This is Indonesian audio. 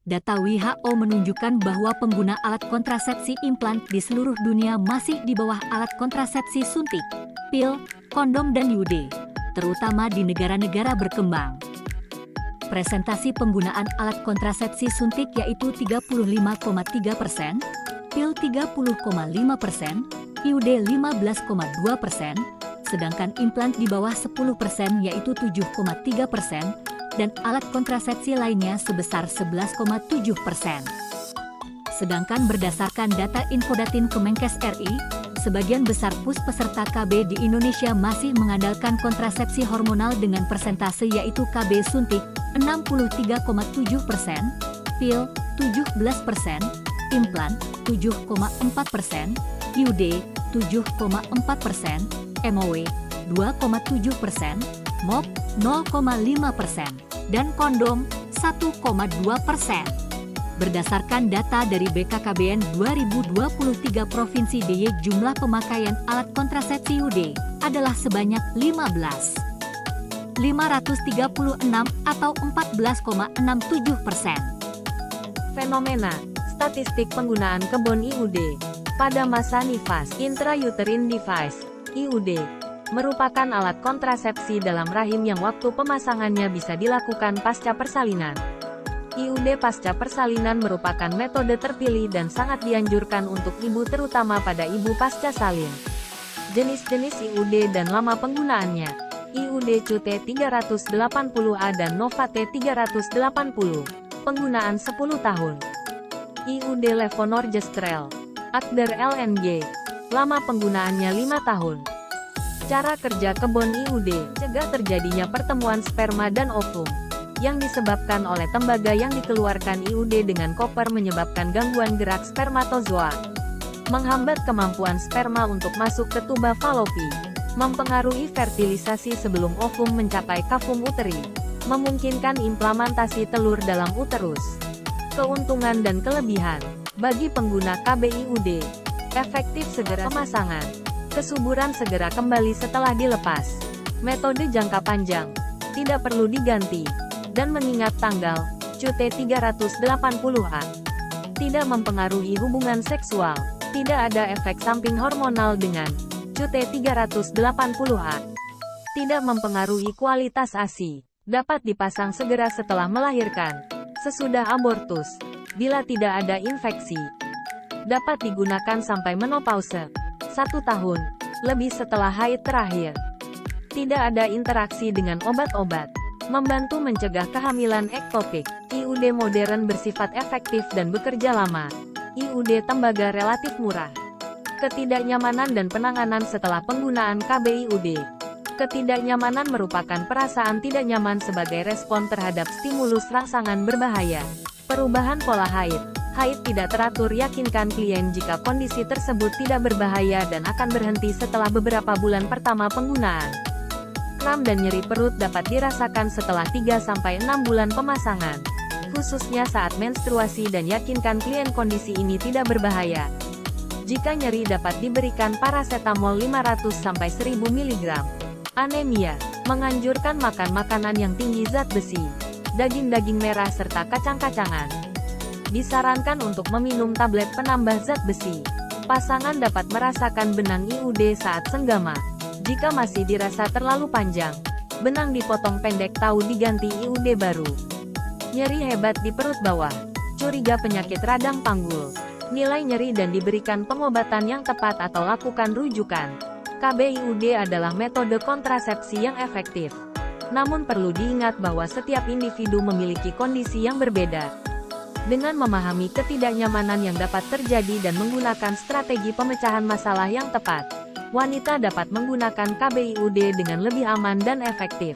Data WHO menunjukkan bahwa pengguna alat kontrasepsi implan di seluruh dunia masih di bawah alat kontrasepsi suntik, pil, kondom dan IUD, terutama di negara-negara berkembang. Presentasi penggunaan alat kontrasepsi suntik yaitu 35,3%, pil 30,5%, IUD 15,2%, sedangkan implan di bawah 10% yaitu 7,3%, dan alat kontrasepsi lainnya sebesar 11,7%. Sedangkan berdasarkan data Infodatin Kemenkes RI, sebagian besar peserta KB di Indonesia masih mengandalkan kontrasepsi hormonal dengan persentase yaitu KB suntik 63,7%, pil 17%, implan 7,4%, IUD 7,4%, MOW 2,7%, MOP 0,5%, dan kondom 1,2%. Berdasarkan data dari BKKBN 2023 Provinsi DIY, jumlah pemakaian alat kontrasepsi IUD adalah sebanyak 536 atau 14,67%. Fenomena statistik penggunaan kebon IUD pada masa nifas intrauterine device. IUD merupakan alat kontrasepsi dalam rahim yang waktu pemasangannya bisa dilakukan pasca persalinan. IUD pasca persalinan merupakan metode terpilih dan sangat dianjurkan untuk ibu, terutama pada ibu pasca salin. Jenis-jenis IUD dan lama penggunaannya. IUD QT380A dan Nova T380. Penggunaan 10 tahun. IUD Levonorgestrel Akder LNG. Lama penggunaannya 5 tahun. Cara kerja kebon IUD, cegah terjadinya pertemuan sperma dan ovum, yang disebabkan oleh tembaga yang dikeluarkan IUD dengan koper menyebabkan gangguan gerak spermatozoa, menghambat kemampuan sperma untuk masuk ke tuba falopi, mempengaruhi fertilisasi sebelum ovum mencapai kavum uteri, memungkinkan implementasi telur dalam uterus. Keuntungan dan kelebihan, bagi pengguna KB IUD, efektif segera pemasangan. Kesuburan segera kembali setelah dilepas. Metode jangka panjang, tidak perlu diganti. Dan mengingat tanggal, QT380A. Tidak mempengaruhi hubungan seksual. Tidak ada efek samping hormonal dengan QT380A. Tidak mempengaruhi kualitas ASI. Dapat dipasang segera setelah melahirkan. Sesudah abortus. Bila tidak ada infeksi. Dapat digunakan sampai menopause. 1 tahun, lebih setelah haid terakhir. Tidak ada interaksi dengan obat-obat. Membantu mencegah kehamilan ektopik. IUD modern bersifat efektif dan bekerja lama. IUD tembaga relatif murah. Ketidaknyamanan dan penanganan setelah penggunaan KB IUD. Ketidaknyamanan merupakan perasaan tidak nyaman sebagai respon terhadap stimulus rangsangan berbahaya. Perubahan pola haid. Haid tidak teratur, yakinkan klien jika kondisi tersebut tidak berbahaya dan akan berhenti setelah beberapa bulan pertama penggunaan. Kram dan nyeri perut dapat dirasakan setelah 3-6 bulan pemasangan, khususnya saat menstruasi, dan yakinkan klien kondisi ini tidak berbahaya. Jika nyeri, dapat diberikan paracetamol 500-1000 mg. Anemia, menganjurkan makan makanan yang tinggi zat besi, daging-daging merah serta kacang-kacangan. Disarankan untuk meminum tablet penambah zat besi. Pasangan dapat merasakan benang IUD saat senggama. Jika masih dirasa terlalu panjang, benang dipotong pendek atau diganti IUD baru. Nyeri hebat di perut bawah. Curiga penyakit radang panggul. Nilai nyeri dan diberikan pengobatan yang tepat atau lakukan rujukan. KB IUD adalah metode kontrasepsi yang efektif. Namun perlu diingat bahwa setiap individu memiliki kondisi yang berbeda. Dengan memahami ketidaknyamanan yang dapat terjadi dan menggunakan strategi pemecahan masalah yang tepat, wanita dapat menggunakan KB IUD dengan lebih aman dan efektif.